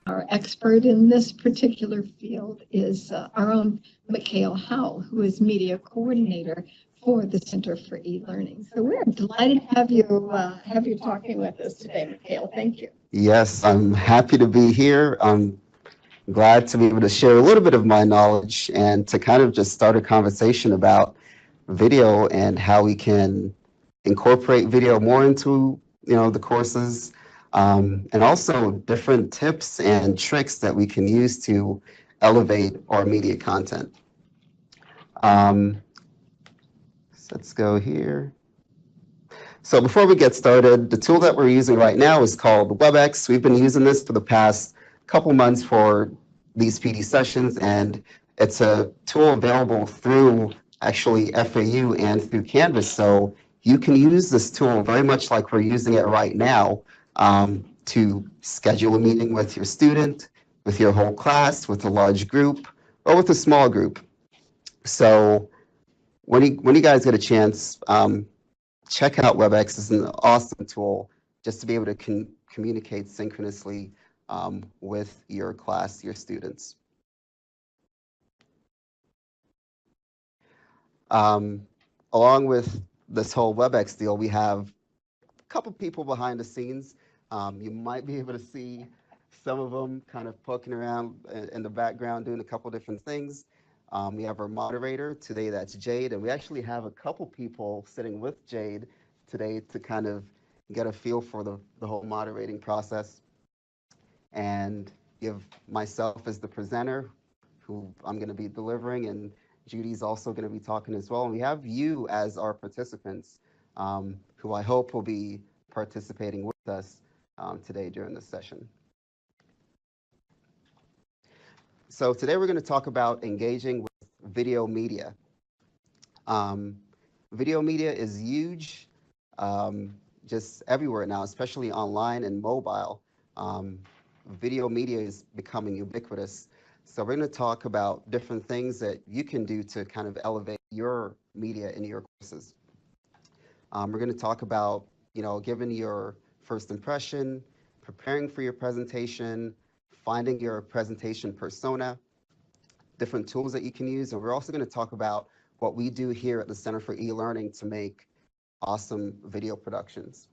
Our expert in this particular field is our own Mikhail Howell, who is media coordinator for the Center for eLearning. So we're delighted to have you talking with us today, Mikhail. Thank you. Yes, I'm happy to be here. I'm glad to be able to share a little bit of my knowledge and to kind of just start a conversation about video and how we can incorporate video more into the courses, and also different tips and tricks that we can use to elevate our media content. So let's go here. So before we get started, the tool that we're using right now is called WebEx. We've been using this for the past couple months for these PD sessions, and it's a tool available through actually FAU and through Canvas. So you can use this tool very much like we're using it right now, to schedule a meeting with your student, with your whole class, with a large group, or with a small group. So when you guys get a chance, check out WebEx. It's an awesome tool just to be able to communicate synchronously with your class, your students. Along with this whole WebEx deal, we have a couple people behind the scenes. You might be able to see some of them kind of poking around in the background doing a couple different things. We have our moderator today, that's Jade, and we actually have a couple people sitting with Jade today to kind of get a feel for the whole moderating process. And you have myself as the presenter, who I'm going to be delivering, and Judy's also going to be talking as well. And we have you as our participants, who I hope will be participating with us today during this session. So today we're going to talk about engaging with video media. Video media is huge, just everywhere now, especially online and mobile. Video media is becoming ubiquitous. So we're going to talk about different things that you can do to kind of elevate your media in your courses. We're going to talk about, giving your first impression, preparing for your presentation, finding your presentation persona, different tools that you can use. And we're also going to talk about what we do here at the Center for eLearning to make awesome video productions.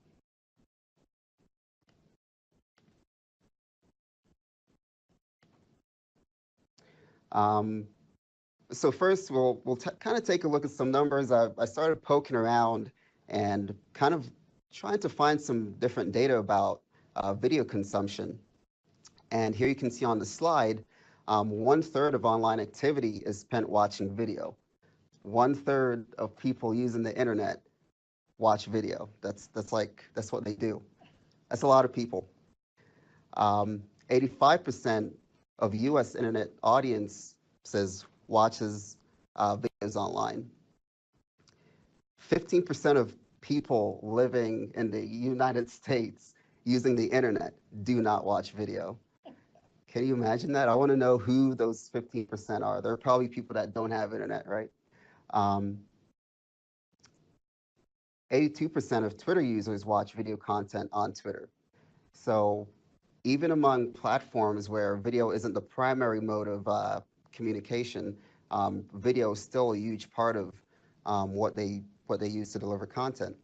So first, we'll kind of take a look at some numbers. I started poking around and kind of trying to find some different data about video consumption. And here you can see on the slide, 1/3 of online activity is spent watching video. 1/3 of people using the internet watch video. That's what they do. That's a lot of people. 85% of U.S. internet audience watches videos online. 15% of people living in the United States using the internet do not watch video. Can you imagine that? I want to know who those 15% are. There are probably people that don't have internet, right? 82% of Twitter users watch video content on Twitter. So even among platforms where video isn't the primary mode of communication, video is still a huge part of what they use to deliver content.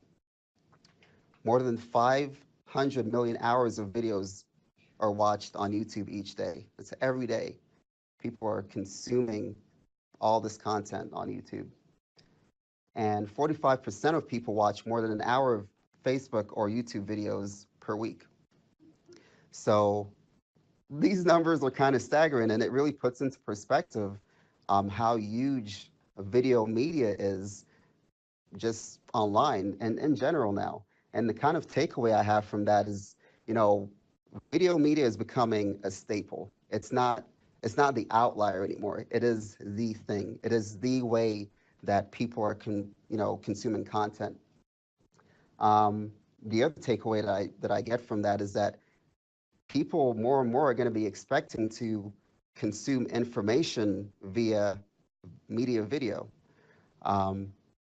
More than 500 million hours of videos are watched on YouTube each day. It's every day. People are consuming all this content on YouTube. And 45% of people watch more than an hour of Facebook or YouTube videos per week. So these numbers are kind of staggering, and it really puts into perspective how huge video media is just online and in general now. And the kind of takeaway I have from that is, video media is becoming a staple. It's not the outlier anymore. It is the thing. It is the way that people are consuming content. The other takeaway that I get from that is that people more and more are going to be expecting to consume information via media video.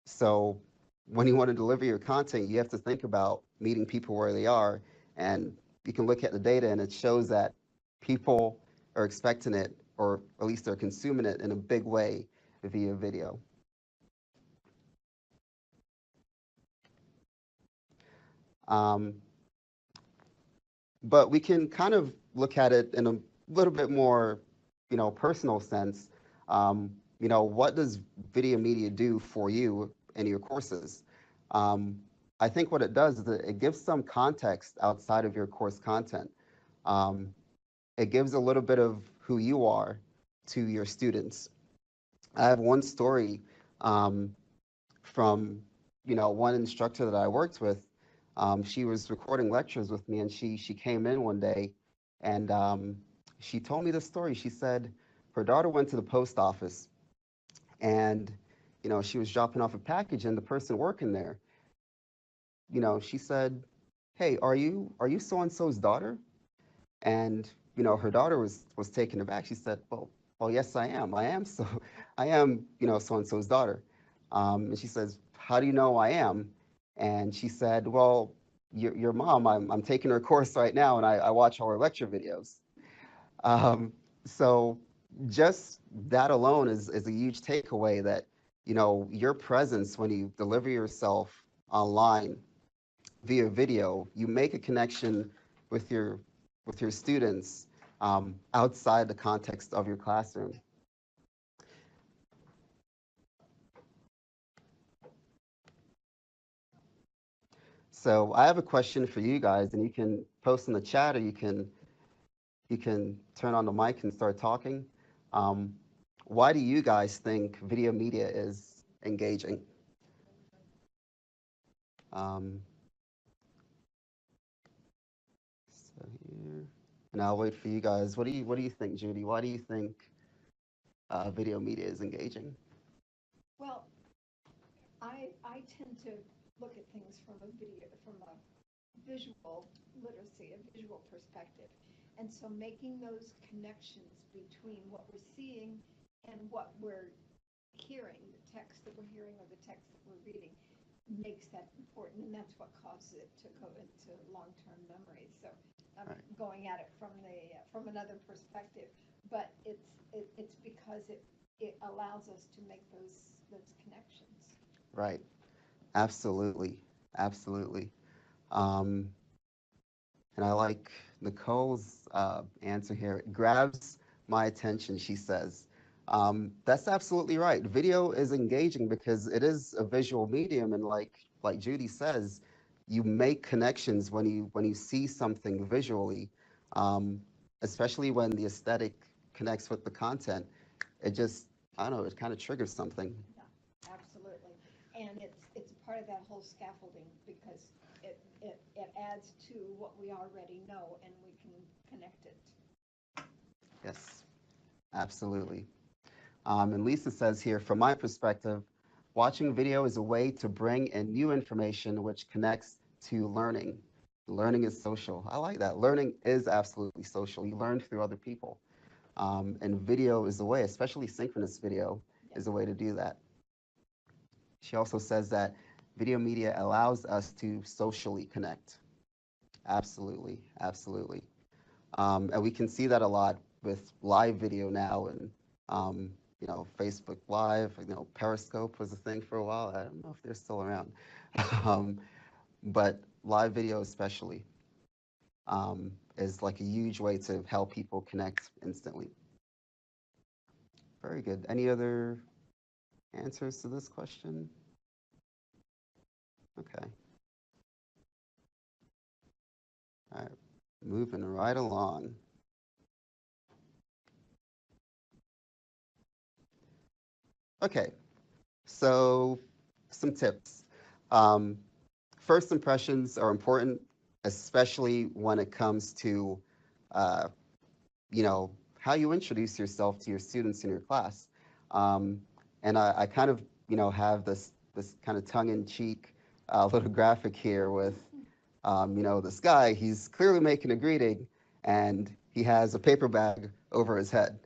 So when you want to deliver your content, you have to think about meeting people where they are. And you can look at the data, and it shows that People are expecting it, or at least they're consuming it in a big way via video. But we can kind of look at it in a little bit more, personal sense. What does video media do for you in your courses? I think what it does is that it gives some context outside of your course content. It gives a little bit of who you are to your students. I have one story from, one instructor that I worked with. She was recording lectures with me, and she came in one day, and she told me this story. She said her daughter went to the post office, and she was dropping off a package, and the person working there, she said, "Hey, are you so and so's daughter?" And her daughter was taken aback. She said, "Well, yes, I am. I am so, I am so and so's daughter." And she says, "How do you know I am?" And she said, "Well, your mom. I'm taking her course right now, and I watch all her lecture videos." Um, so just that alone is a huge takeaway that your presence when you deliver yourself online via video, you make a connection with your students outside the context of your classroom. So I have a question for you guys, and you can post in the chat, or you can turn on the mic and start talking. Why do you guys think video media is engaging? Um, so here, and I'll wait for you guys. What do you think, Judy? Why do you think video media is engaging? Well, I tend to look at things from a visual literacy, a visual perspective. And so making those connections between what we're seeing and what we're hearing, the text that we're hearing or the text that we're reading, makes that important. And that's what causes it to go into long-term memory. So I'm Right. going at it from another perspective, but it's because it allows us to make those connections. Right. Absolutely. Absolutely. Um, and I like Nicole's answer here. It grabs my attention, she says. That's absolutely right. Video is engaging because it is a visual medium, and like Judy says, you make connections when you see something visually, um, especially when the aesthetic connects with the content. It just, I don't know, it kind of triggers something. Yeah, absolutely. And it's part of that whole scaffolding because it adds to what we already know and we can connect it. Yes, absolutely. And Lisa says here, from my perspective, watching video is a way to bring in new information which connects to learning. Learning is social. I like that. Learning is absolutely social. You learn through other people. And video is a way, especially synchronous video, is a way to do that. She also says that video media allows us to socially connect. Absolutely, absolutely. And we can see that a lot with live video now, and Facebook Live. Periscope was a thing for a while. I don't know if they're still around, um, but live video especially is like a huge way to help people connect instantly. Very good. Any other answers to this question? Okay. All right. Moving right along. Okay. So some tips. Um, First impressions are important, especially when it comes to, uh, how you introduce yourself to your students in your class. And I kind of, have this kind of tongue-in-cheek little graphic here with, this guy. He's clearly making a greeting, and he has a paper bag over his head.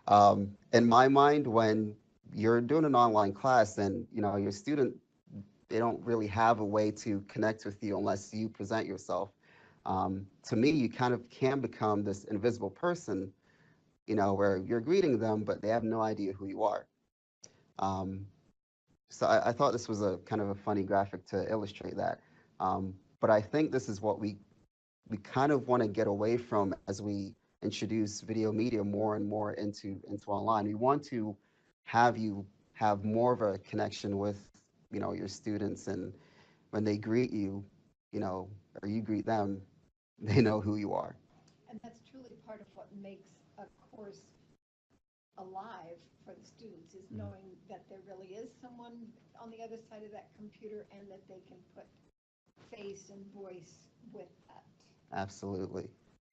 In my mind, when you're doing an online class and your student, they don't really have a way to connect with you unless you present yourself. To me, you kind of can become this invisible person, where you're greeting them, but they have no idea who you are. So I thought this was a kind of a funny graphic to illustrate that. But I think this is what we kind of want to get away from as we introduce video media more and more into online. We want to have you have more of a connection with, your students, and when they greet you, or you greet them, they know who you are. And that's truly part of what makes a course alive for the students, is knowing that there really is someone on the other side of that computer and that they can put face and voice with that. Absolutely.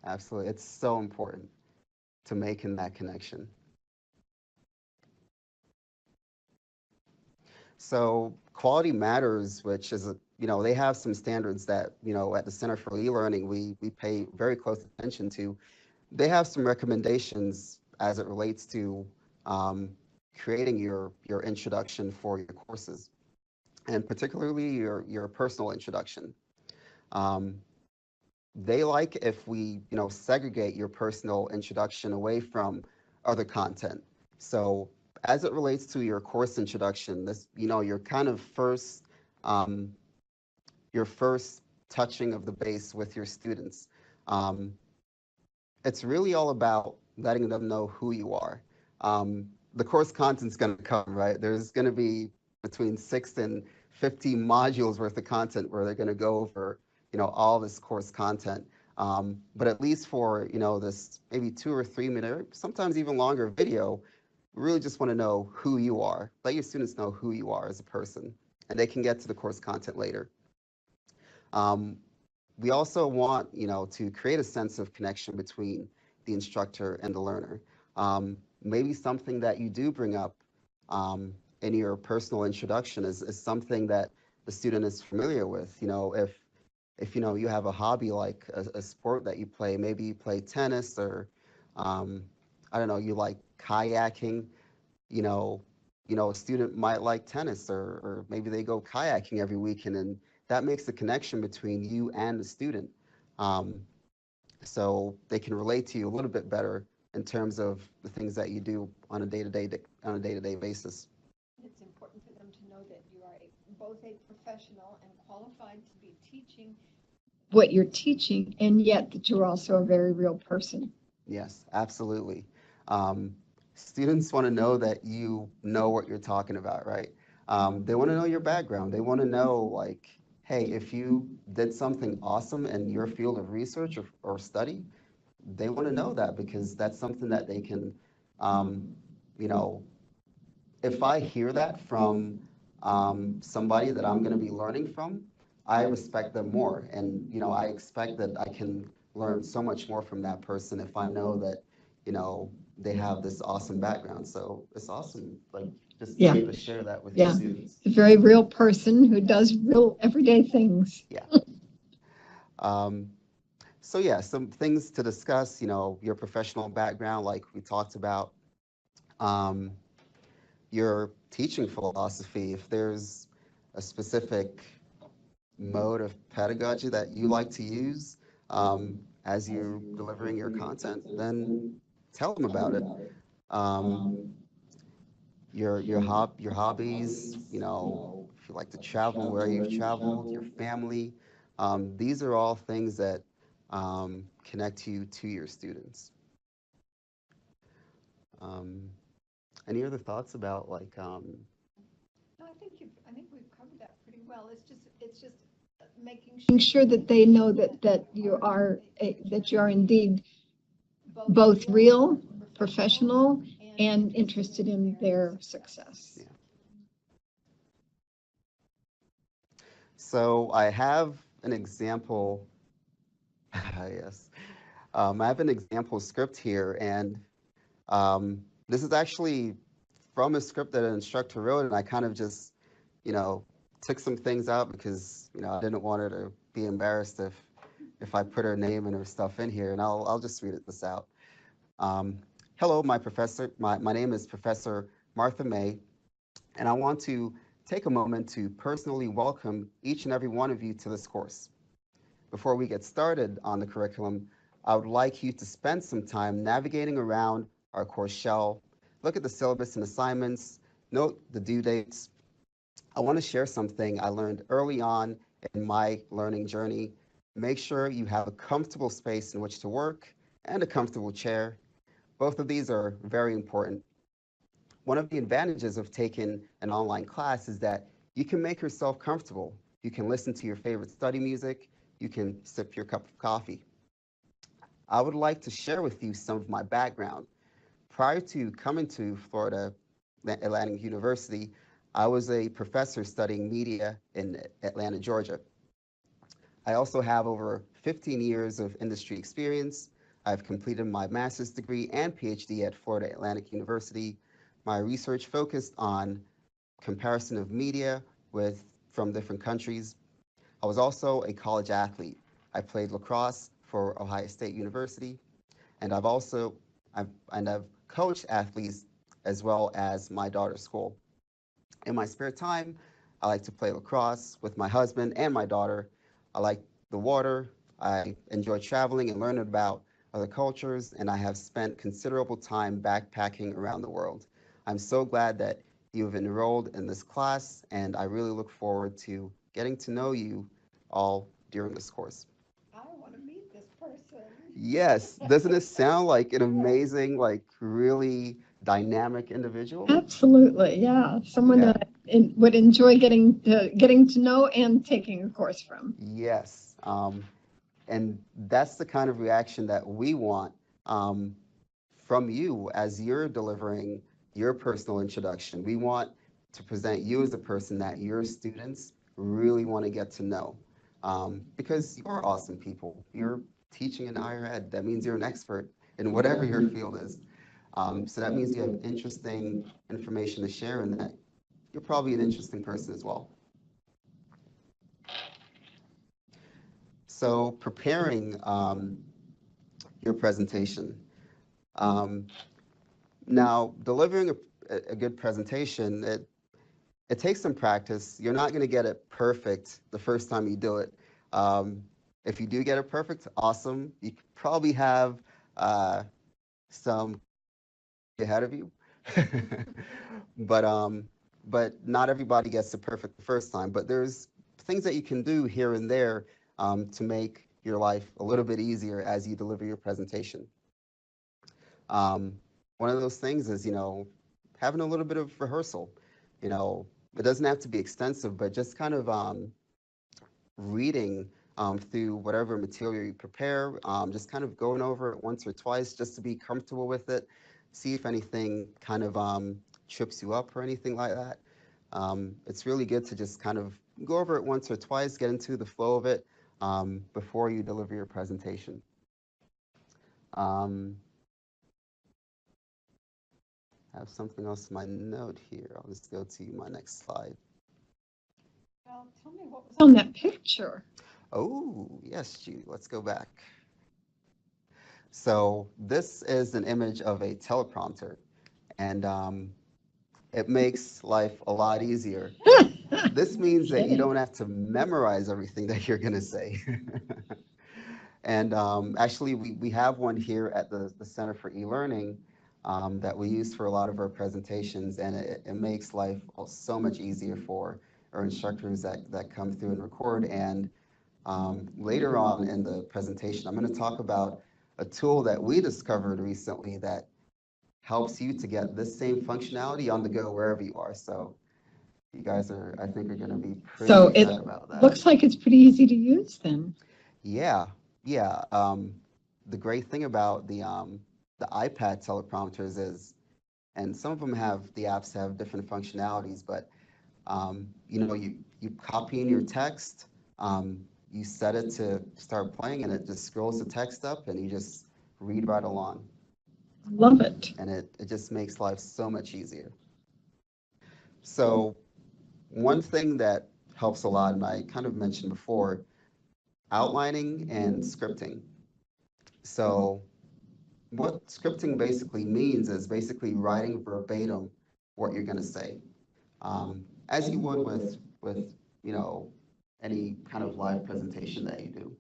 Absolutely. It's so important to making that connection. So Quality Matters, which is they have some standards that, at the Center for eLearning, we pay very close attention to. They have some recommendations as it relates to creating your introduction for your courses, and particularly your personal introduction. They like if we, segregate your personal introduction away from other content. So as it relates to your course introduction, this, your kind of your first touching of the base with your students. It's really all about letting them know who you are. The course content's going to come, right? There's going to be between 6 and 15 modules worth of content where they're going to go over, all this course content. But at least for, this maybe 2 or 3 minute, sometimes even longer video, we really just want to know who you are. Let your students know who you are as a person, and they can get to the course content later. We also want, to create a sense of connection between the instructor and the learner. Maybe something that you do bring up in your personal introduction is something that the student is familiar with. If you have a hobby like a sport that you play, maybe you play tennis, or I don't know, you like kayaking, a student might like tennis, or maybe they go kayaking every weekend, and that makes the connection between you and the student. So they can relate to you a little bit better in terms of the things that you do on a day-to-day basis. It's important for them to know that you are both a professional and qualified to be teaching what you're teaching, and yet that you're also a very real person. Yes, absolutely. Students want to know that you know what you're talking about, right? They want to know your background. They want to know, like, hey, if you did something awesome in your field of research or study, they want to know that, because that's something that they can, you know, if I hear that from somebody that I'm going to be learning from, I respect them more. And, I expect that I can learn so much more from that person if I know that, they have this awesome background. So it's awesome, like, just to be able to share that with your students. A very real person who does real everyday things. Yeah. So yeah, some things to discuss, your professional background, like we talked about, your teaching philosophy, if there's a specific mode of pedagogy that you like to use as you're delivering your content, then tell them about it. Your hobbies, if you like to travel, where you've traveled, your family, these are all things that connect you to your students. Any other thoughts about, like? No, I think we've covered that pretty well. It's just making sure that they know that you are indeed both real, professional, and interested in their success. Yeah. So I have an example. Yes, I have an example script here, and this is actually from a script that an instructor wrote, and I kind of just, took some things out because, I didn't want her to be embarrassed if I put her name and her stuff in here, and I'll just read this out. Hello, my name is Professor Martha May, and I want to take a moment to personally welcome each and every one of you to this course. before we get started on the curriculum, I would like you to spend some time navigating around our course shell, look at the syllabus and assignments, note the due dates. I want to share something I learned early on in my learning journey. Make sure you have a comfortable space in which to work and a comfortable chair. Both of these are very important. One of the advantages of taking an online class is that you can make yourself comfortable. You can listen to your favorite study music. You can sip your cup of coffee. I would like to share with you some of my background. Prior to coming to Florida Atlantic University, I was a professor studying media in Atlanta, Georgia. I also have over 15 years of industry experience. I've completed my master's degree and PhD at Florida Atlantic University. My research focused on comparison of media from different countries. I was also a college athlete. I played lacrosse for Ohio State University, and I've coached athletes as well as my daughter's school. In my spare time, I like to play lacrosse with my husband and my daughter. I like the water. I enjoy traveling and learning about other cultures, and I have spent considerable time backpacking around the world. I'm so glad that you've enrolled in this class, and I really look forward to getting to know you all during this course. I want to meet this person. Yes, doesn't it sound like an amazing, like really dynamic individual? Absolutely, yeah. Someone Yeah. that would enjoy getting to know and taking a course from. Yes, and that's the kind of reaction that we want from you as you're delivering your personal introduction. We want to present you as a person that your students really want to get to know, because you're awesome people. You're teaching in higher ed. That means you're an expert in whatever your field is. So that means you have interesting information to share, and that you're probably an interesting person as well. So preparing your presentation. Now, delivering a good presentation, it takes some practice. You're not going to get it perfect the first time you do it. If you do get it perfect, awesome. You probably have some ahead of you. But not everybody gets it perfect the first time. But there's things that you can do here and there to make your life a little bit easier as you deliver your presentation. One of those things is, having a little bit of rehearsal. It doesn't have to be extensive, but just kind of reading through whatever material you prepare, just kind of going over it once or twice just to be comfortable with it, see if anything kind of trips you up or anything like that. It's really good to just kind of go over it once or twice, get into the flow of it before you deliver your presentation. I have something else in my note here. I'll just go to my next slide. Well, tell me what was on that picture. Oh, yes, Judy, let's go back. So this is an image of a teleprompter, and it makes life a lot easier. This means that you don't have to memorize everything that you're going to say. And actually, we have one here at the Center for eLearning that we use for a lot of our presentations, and it makes life so much easier for our instructors that come through and record. And later on in the presentation, I'm going to talk about a tool that we discovered recently that helps you to get this same functionality on the go wherever you are. So you guys I think, are going to be pretty excited about that. Looks like it's pretty easy to use then. Yeah. The great thing about the iPad teleprompters is, and some of them the apps have different functionalities, but you copy in your text, you set it to start playing, and it just scrolls the text up, and you just read right along. Love it. And it just makes life so much easier. So one thing that helps a lot, and I kind of mentioned before, outlining and scripting. So what scripting basically means is basically writing verbatim what you're going to say, as you would with any kind of live presentation that you do.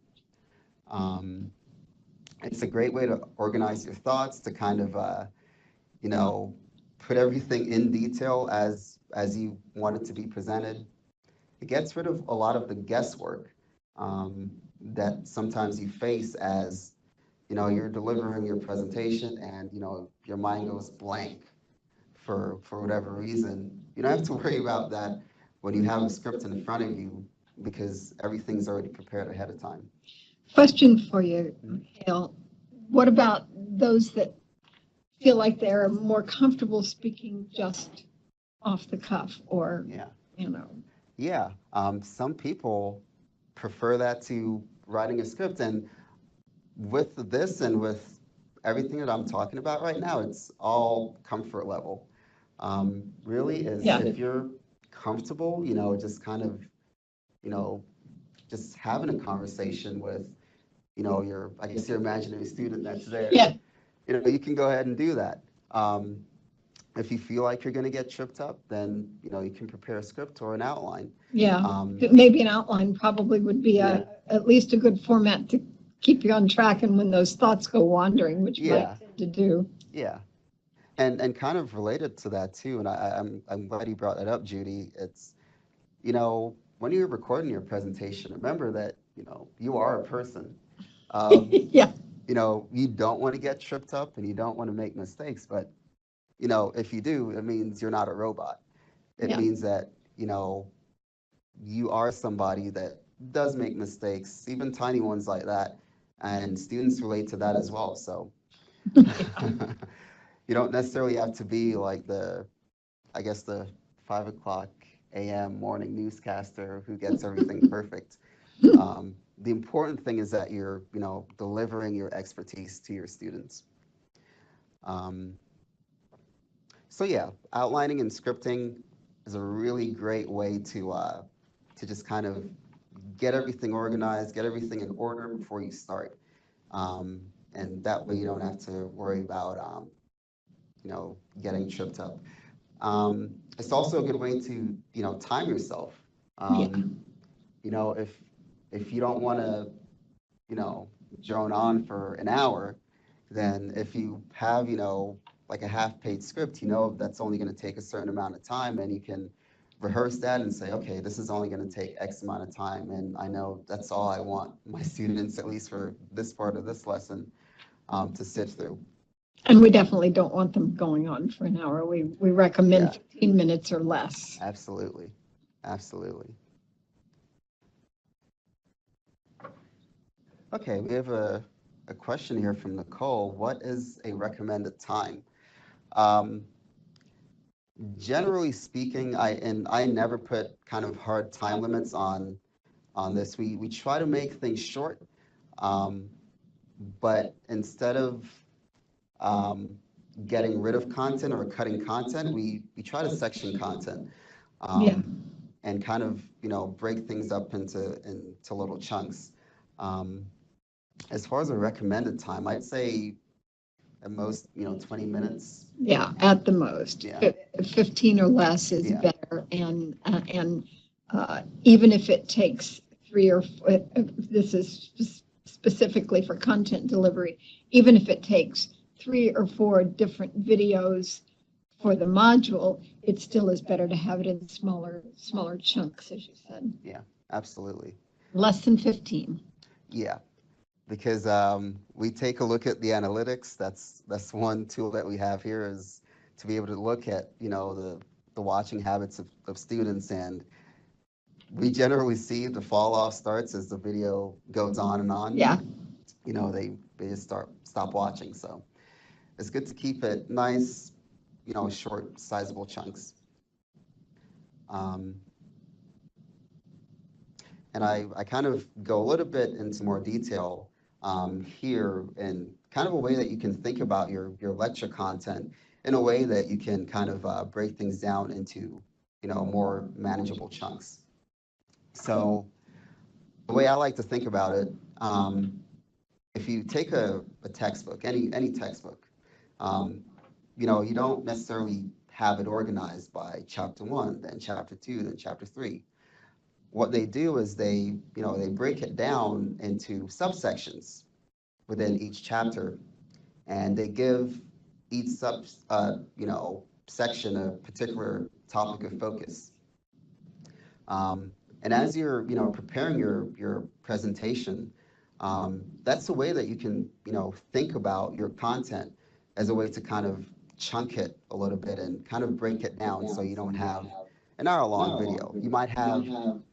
Um, it's a great way to organize your thoughts, to kind of, you know, put everything in detail as you want it to be presented. It gets rid of a lot of the guesswork that sometimes you face as, you know, you're delivering your presentation and, you know, your mind goes blank for whatever reason. You don't have to worry about that when you have a script in front of you because everything's already prepared ahead of time. Question for you, Mikhail. What about those that feel like they're more comfortable speaking just off the cuff or, Yeah. you know? Yeah. Some people prefer that to writing a script. And with this and with everything that I'm talking about right now, it's all comfort level. Really is Yeah. if you're comfortable, you know, just kind of, you know, just having a conversation with, you know, your, I guess your imaginary student that's there. Yeah. You know, you can go ahead and do that. If you feel like you're going to get tripped up, then, you know, you can prepare a script or an outline. Yeah. Maybe an outline probably would be Yeah. at least a good format to keep you on track and when those thoughts go wandering, which Yeah. might tend to do. Yeah. And kind of related to that too, and I'm glad you brought that up, Judy. It's, you know, when you're recording your presentation, remember that, you know, you are a person. Yeah. You know, you don't want to get tripped up and you don't want to make mistakes, but, you know, if you do, it means you're not a robot. It Yeah. means that, you know, you are somebody that does make mistakes, even tiny ones like that, and students relate to that as well. So you don't necessarily have to be like the, I guess, the 5 o'clock a.m. morning newscaster who gets everything perfect. The important thing is that you're, you know, delivering your expertise to your students. Um, so yeah, outlining and scripting is a really great way to just kind of get everything organized, get everything in order before you start. And that way you don't have to worry about, you know, getting tripped up. It's also a good way to, you know, time yourself. Yeah. You know, if you don't want to, you know, drone on for an hour, then if you have, you know, like a half-page script, you know that's only going to take a certain amount of time, and you can rehearse that and say, okay, this is only going to take X amount of time, and I know that's all I want my students, at least for this part of this lesson, to sit through. And we definitely don't want them going on for an hour. We recommend Yeah. 15 minutes or less. Absolutely. Absolutely. Okay, we have a question here from Nicole. What is a recommended time? Um, Generally speaking, I never put kind of hard time limits on this. We try to make things short, um, but instead of um, getting rid of content or cutting content, we try to section content. Yeah. And kind of, you know, break things up into little chunks. Um, as far as a recommended time, I'd say at most, you know, 20 minutes. Yeah, at the most. Yeah. 15 or less is Yeah. better. And even if it takes three or four, this is specifically for content delivery, even if it takes 3 or 4 different videos for the module, it still is better to have it in smaller chunks, as you said. Yeah, absolutely. Less than 15. Yeah, because we take a look at the analytics. That's one tool that we have here is to be able to look at, you know, the watching habits of students, and we generally see the fall off starts as the video goes on and on. Yeah. You know, they just stop watching. So it's good to keep it nice, you know, short, sizable chunks. Um, and I kind of go a little bit into more detail here in kind of a way that you can think about your lecture content in a way that you can kind of break things down into, you know, more manageable chunks. So the way I like to think about it, if you take a textbook, any textbook, um, you know, you don't necessarily have it organized by chapter 1, then chapter 2, then chapter 3. what they do is they break it down into subsections within each chapter, and they give each section a particular topic of focus. And as you're, preparing your presentation, that's a way that you can, think about your content as a way to kind of chunk it a little bit and kind of break it down so you don't have an hour-long video. You might have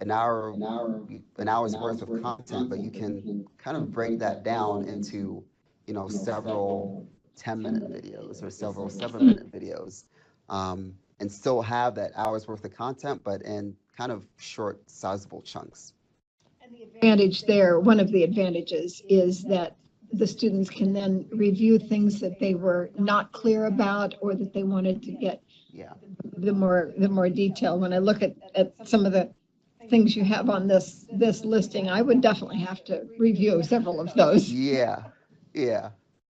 an hour, an hour's worth of content, but you can kind of break that down into, several 10-minute videos or several 7-minute videos, and still have that hour's worth of content, but in kind of short, sizable chunks. And the advantage there, one of the advantages is that the students can then review things that they were not clear about or that they wanted to get the more detail. When I look at some of the things you have on this listing, I would definitely have to review several of those. Yeah.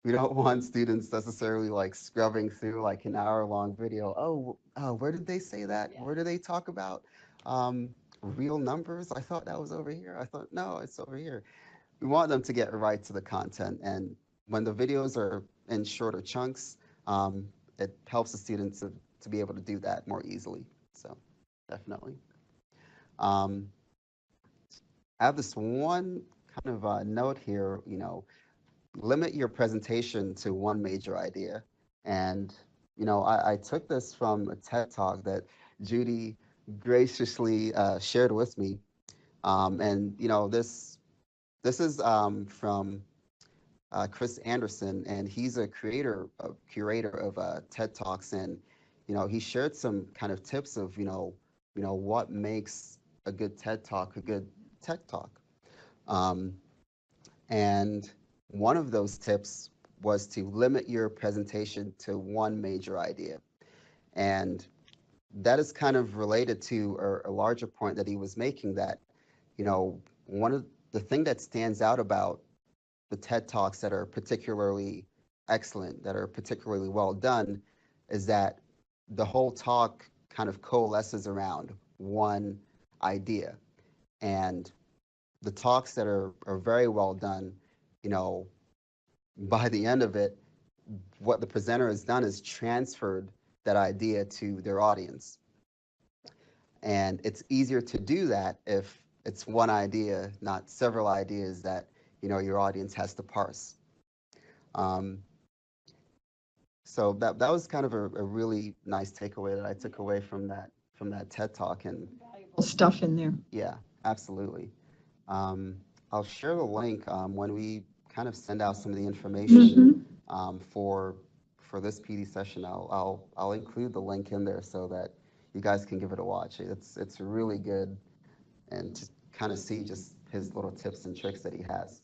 We don't want students necessarily like scrubbing through like an hour-long video. Oh, where did they say that? Where do they talk about real numbers? I thought that was over here. I thought, no, it's over here. We want them to get right to the content. And when the videos are in shorter chunks, it helps the students to be able to do that more easily. So definitely. I have this one kind of note here, limit your presentation to one major idea. And, I took this from a TED Talk that Judy graciously shared with me. And, this is from Chris Anderson, and he's a curator of TED Talks. And, he shared some kind of tips of, what makes a good TED Talk a good TED Talk. And one of those tips was to limit your presentation to one major idea. And that is kind of related to a larger point that he was making, that, one of the thing that stands out about the TED Talks that are particularly excellent, that are particularly well done, is that the whole talk kind of coalesces around one idea. And the talks that are very well done, by the end of it, what the presenter has done is transferred that idea to their audience. And it's easier to do that if it's one idea, not several ideas that, your audience has to parse. So that was kind of a really nice takeaway that I took away from that TED Talk. And Stuff in there. Yeah, absolutely. I'll share the link when we kind of send out some of the information for this PD session. I'll include the link in there so that you guys can give it a watch. It's really good, and to kind of see just his little tips and tricks that he has.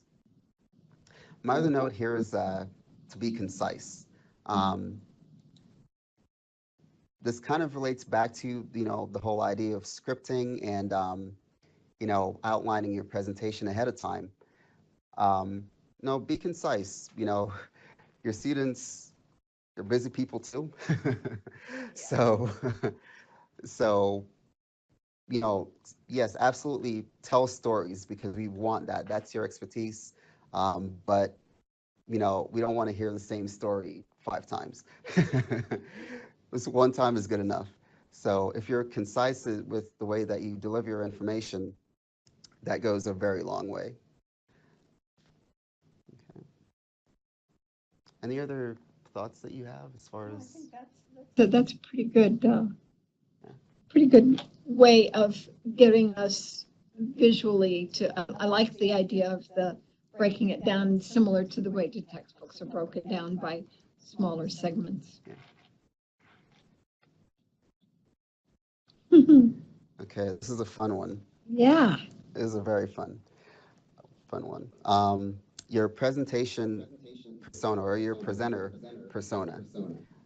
My other note here is to be concise. This kind of relates back to the whole idea of scripting and outlining your presentation ahead of time. Be concise. Your students, they're busy people too. So yes, absolutely tell stories, because we want that. That's your expertise. But we don't want to hear the same story 5 times. This one time is good enough. So if you're concise with the way that you deliver your information, that goes a very long way. Okay. Any other thoughts that you have as far as? I think that's a pretty good way of getting us visually to. I like the idea of the breaking it down, similar to the way the textbooks are broken down by smaller segments. Yeah. Okay, this is a fun one. Yeah. It is a very fun one. Your presentation persona, or your presenter persona.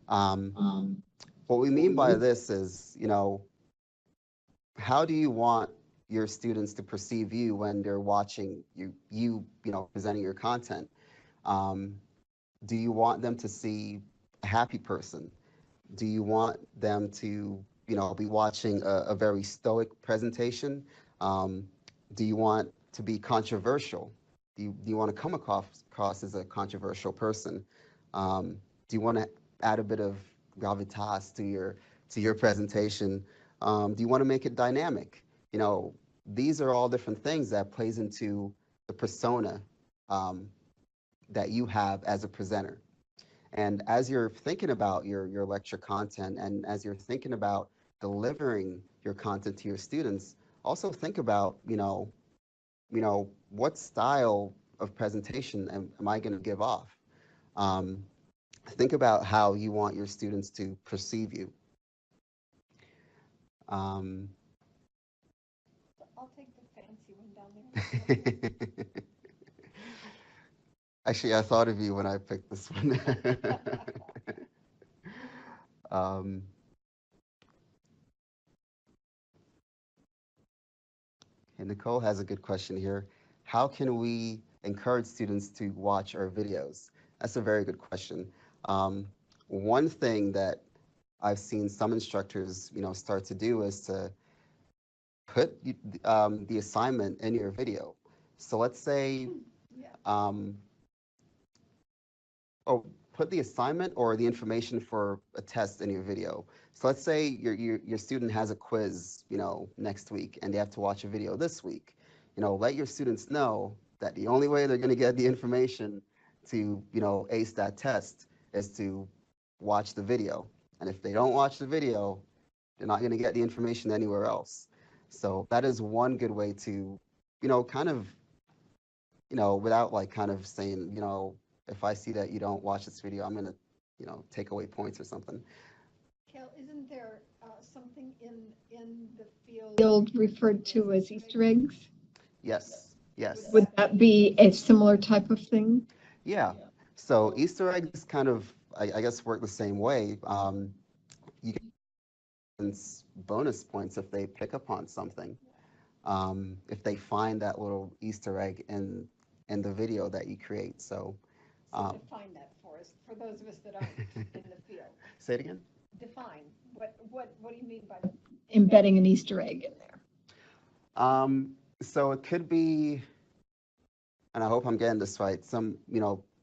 What we mean by this is, how do you want your students to perceive you when they're watching you presenting your content? Do you want them to see a happy person? Do you want them to be watching a very stoic presentation? Um, do you want to be controversial? Do you want to come across as a controversial person? Do you want to add a bit of gravitas to your presentation? Do you want to make it dynamic? You know, these are all different things that plays into the persona um, that you have as a presenter. And as you're thinking about your lecture content and as you're thinking about delivering your content to your students, also think about, what style of presentation am I going to give off? Um, think about how you want your students to perceive you. Um, I'll take the fancy one down there. Actually, I thought of you when I picked this one. um, and Nicole has a good question here. How can we encourage students to watch our videos? That's a very good question. Um, one thing that I've seen some instructors, start to do is to put the assignment in your video. So let's say, Yeah. Oh, put the assignment or the information for a test in your video. So let's say your student has a quiz, next week, and they have to watch a video this week. Let your students know that the only way they're going to get the information to, ace that test is to watch the video. And if they don't watch the video, they're not going to get the information anywhere else. So that is one good way to, kind of, without like kind of saying, if I see that you don't watch this video, I'm going to, take away points or something. Cal, isn't there something in the field referred to as Easter eggs? Yes, yes. Would that be a similar type of thing? Yeah. So Easter eggs kind of, I guess, work the same way. You get bonus points if they pick up on something. If they find that little Easter egg in the video that you create. So define that for us, for those of us that aren't in the field. Say it again. Define. What do you mean by embedding an Easter egg in there? So it could be, and I hope I'm getting this right, some,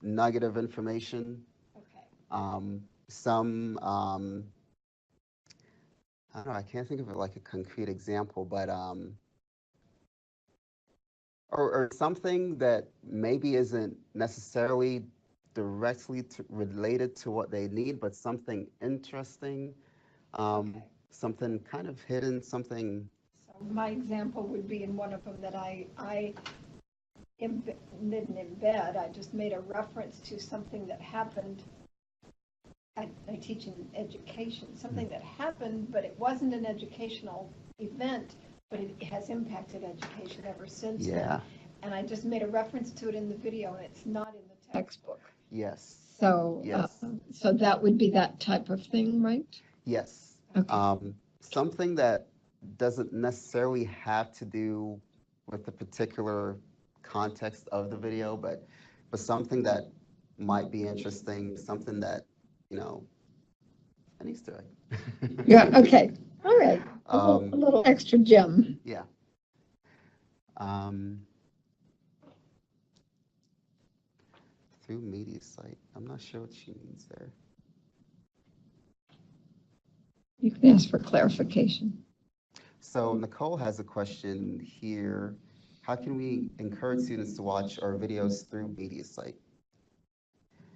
nugget of information. Okay. Some, I don't know, I can't think of it like a concrete example, but, or something that maybe isn't necessarily directly related to what they need, but something interesting, Okay. something kind of hidden, something. So my example would be in one of them that I didn't embed. I just made a reference to something that happened. I teach in education, something that happened, but it wasn't an educational event, but it has impacted education ever since then. And I just made a reference to it in the video, and it's not in the textbook. Yes. So, yes. So that would be that type of thing, right? Yes. Okay. Something that doesn't necessarily have to do with the particular context of the video, but something that might be interesting, something that, an Easter egg. Yeah, okay. All right. A little extra gem. Yeah. Through media site. I'm not sure what she means there. You can ask for clarification. So Nicole has a question here. How can we encourage students to watch our videos through media site?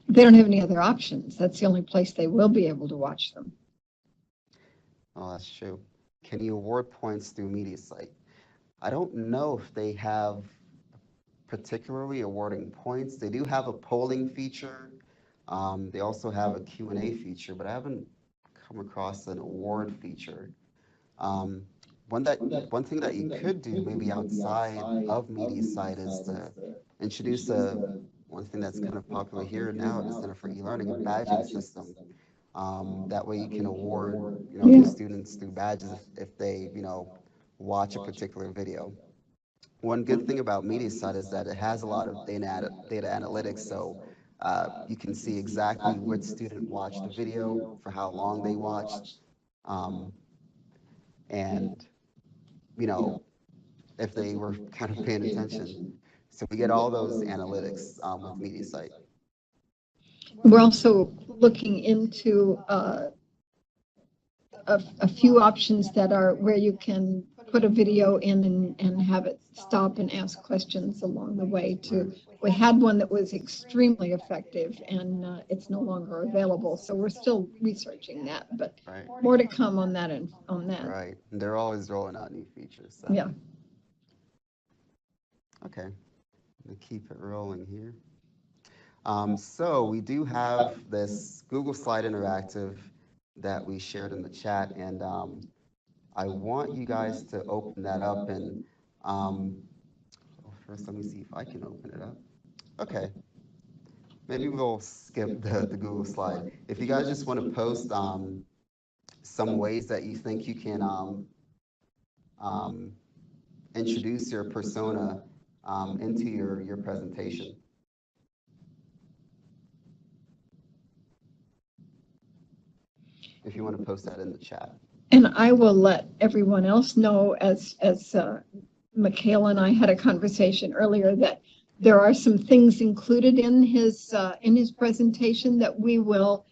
They don't have any other options. That's the only place they will be able to watch them. Oh, that's true. Can you award points through media site? I don't know if they have particularly awarding points. They do have a polling feature. They also have a Q&A feature, but I haven't come across an award feature. One thing that you could do maybe outside of media site is to introduce one thing that's kind of popular here now at the Center for eLearning, a badging system. That way you can award, your students through badges if they, watch a particular video. One good thing about MediaSite is that it has a lot of data analytics, so you can see exactly which student watched the video, for how long they watched, and, if they were kind of paying attention. So we get all those analytics with MediaSite. We're also looking into a few options that are where you can put a video in and have it stop and ask questions along the way too. We had one that was extremely effective, and it's no longer available. So we're still researching that, but Right. more to come on that and on that. Right. And they're always rolling out new features. So. Yeah. Okay. I'm gonna keep it rolling here. So we do have this Google Slide Interactive that we shared in the chat, and I want you guys to open that up. And first, let me see if I can open it up. Okay. Maybe we'll skip the Google Slide. If you guys just want to post some ways that you think you can introduce your persona into your presentation. If you want to post that in the chat. And I will let everyone else know, as Mikhail and I had a conversation earlier, that there are some things included in his presentation that we will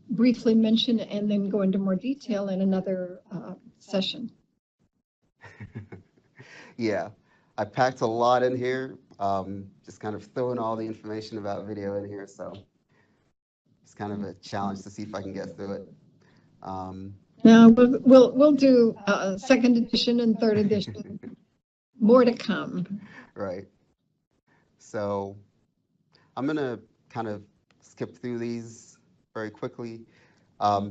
briefly mention and then go into more detail in another session. Yeah, I packed a lot in here, just kind of throwing all the information about video in here, so it's kind of a challenge to see if I can get through it. Now we'll do second edition and third edition. More to come. Right. So I'm gonna kind of skip through these very quickly.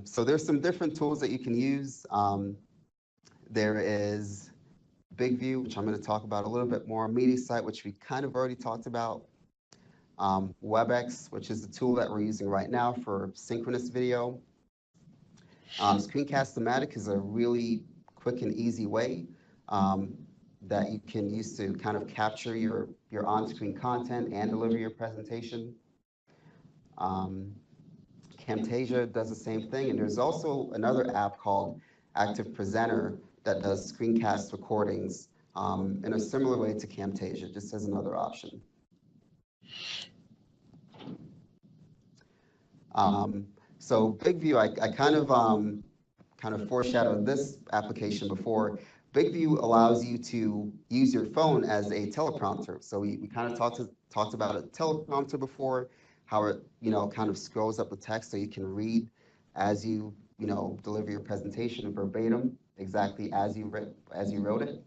So there's some different tools that you can use. There is BigView, which I'm going to talk about a little bit more. MediaSite, which we kind of already talked about. WebEx, which is the tool that we're using right now for synchronous video. Screencast-O-Matic is a really quick and easy way that you can use to kind of capture your on-screen content and deliver your presentation. Camtasia does the same thing, and there's also another app called Active Presenter that does screencast recordings in a similar way to Camtasia, just as another option. So BigView, I kind of foreshadowed this application before. BigView allows you to use your phone as a teleprompter. So we kind of talked about a teleprompter before, how it kind of scrolls up the text so you can read as you deliver your presentation verbatim, exactly as you wrote it.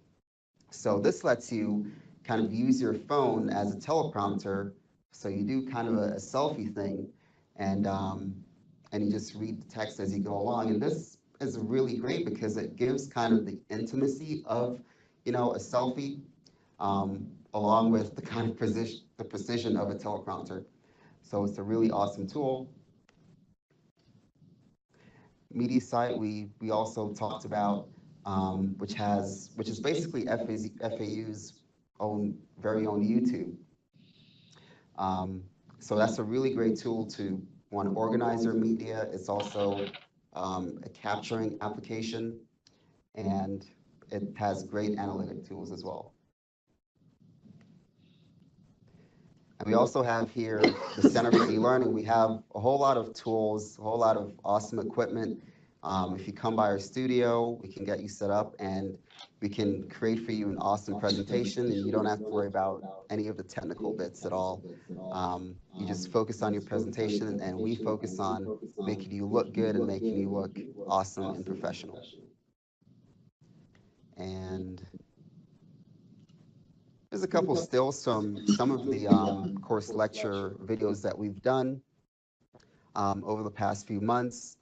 So this lets you kind of use your phone as a teleprompter. So you do kind of a selfie thing, and you just read the text as you go along. And this is really great because it gives kind of the intimacy of a selfie, along with the kind of precision of a teleprompter. So it's a really awesome tool. MediaSite, we also talked about, which is basically FAU's very own YouTube. So that's a really great tool to want to organize your media. It's also a capturing application, and it has great analytic tools as well. And we also have here the Center for eLearning. We have a whole lot of tools, a whole lot of awesome equipment. If you come by our studio, we can get you set up, and we can create for you an awesome presentation, and you don't have to worry about any of the technical bits at all. You just focus on your presentation, and we focus on making you look good and making you look awesome and professional. And there's a couple stills from some of the course lecture videos that we've done over the past few months.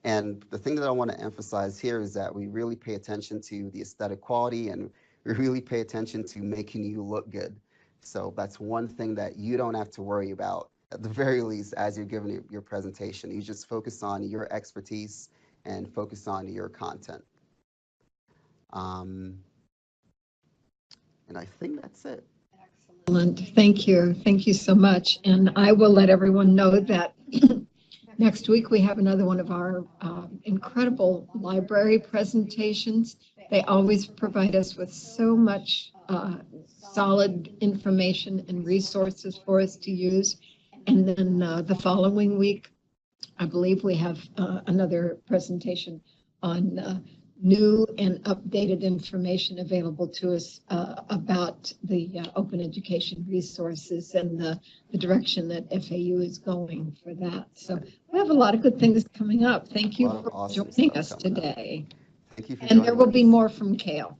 And the thing that I want to emphasize here is that we really pay attention to the aesthetic quality, and we really pay attention to making you look good. So that's one thing that you don't have to worry about, at the very least, as you're giving your presentation. You just focus on your expertise and focus on your content. And I think that's it. Excellent. Thank you. Thank you so much. And I will let everyone know that next week we have another one of our incredible library presentations They always provide us with so much solid information and resources for us to use. And then the following week, I believe we have another presentation on new and updated information available to us about the open education resources and the direction that FAU is going for that. So we have a lot of good things coming up. Thank you for Awesome joining us stuff coming up. today. Thank you for And there joining will be us. more from Mikhail.